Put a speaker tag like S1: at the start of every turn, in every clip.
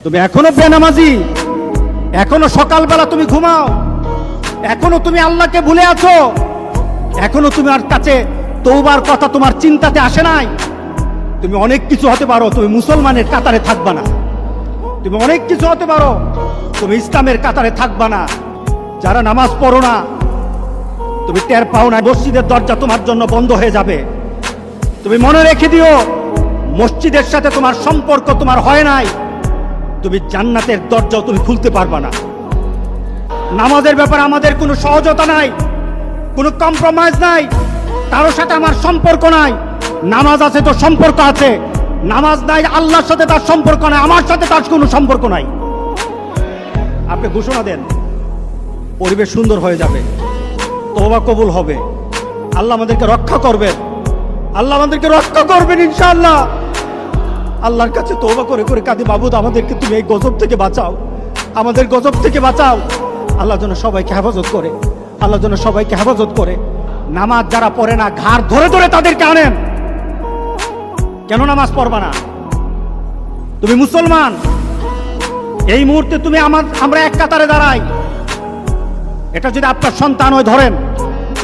S1: তুমি এখনো বেনামাজি, এখনো সকালবেলা তুমি ঘুমাও, এখনো তুমি আল্লাহকে ভুলে আছো, এখনো তোমার কাছে তওবার কথা তোমার চিন্তাতে আসে নাই। তুমি অনেক কিছু হতে পারো, তুমি মুসলমানের কাতারে থাকবা না। তুমি অনেক কিছু হতে পারো, তুমি ইসলামের কাতারে থাকবা না। যারা নামাজ পড়ো না, তুমি টের পাও না, মসজিদের দরজা তোমার জন্য বন্ধ হয়ে যাবে। তুমি মনে রেখে দিও, মসজিদের সাথে তোমার সম্পর্ক তোমার হয় নাই, তুমি জান্নাতের দরজাও তুমি খুলতে পারবা না। নামাজের ব্যাপারে আমাদের কোনো সহজতা নাই, কোনো কম্প্রোমাইজ নাই, কারোর সাথে আমার সম্পর্ক নাই। নামাজ আছে তো সম্পর্ক আছে, নামাজ নাই আল্লাহর সাথে তার সম্পর্ক নাই, আমার সাথে তার কোনো সম্পর্ক নাই। আপনি ঘোষণা দেন, পরিবেশ সুন্দর হয়ে যাবে, তওবা কবুল হবে, আল্লাহ আমাদেরকে রক্ষা করবেন, আল্লাহ আমাদেরকে রক্ষা করবেন ইনশাআল্লাহ। আল্লাহর কাছে তওবা করে করে কাঁদি, মাবুদ আমাদেরকে তুমি এই গজব থেকে বাঁচাও, আমাদের গজব থেকে বাঁচাও। আল্লাহ যেন সবাইকে হেফাজত করে, আল্লাহ যেন সবাইকে হেফাজত করে। নামাজ যারা পড়ে না, ঘাড় ধরে ধরে তাদেরকে আনেন। কেন নামাজ পড়বা না? তুমি মুসলমান, এই মুহূর্তে তুমি আমরা এক কাতারে দাঁড়াই। এটা যদি আপনার সন্তান হয়, ধরেন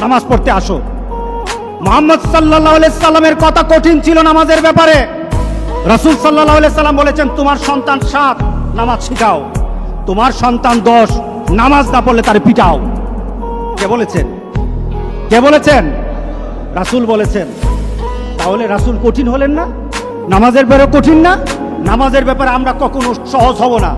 S1: নামাজ পড়তে আসো। মুহাম্মদ সাল্লাল্লাহু আলাইহি সাল্লামের কথা কঠিন ছিল নামাজের ব্যাপারে। রাসূল সাল্লাল্লাহু আলাইহি সাল্লাম বলেছেন, তোমার সন্তান 7 নামাজ শিখাও, তোমার সন্তান 10 নামাজ না পড়লে তারে পিটাও। কে বলেছেন? কে বলেছেন? রাসূল বলেছেন। তাহলে রাসূল কঠিন হলেন না? নামাজের ব্যাপারে কঠিন না? নামাজের ব্যাপারে আমরা কখনো সহজ হব না।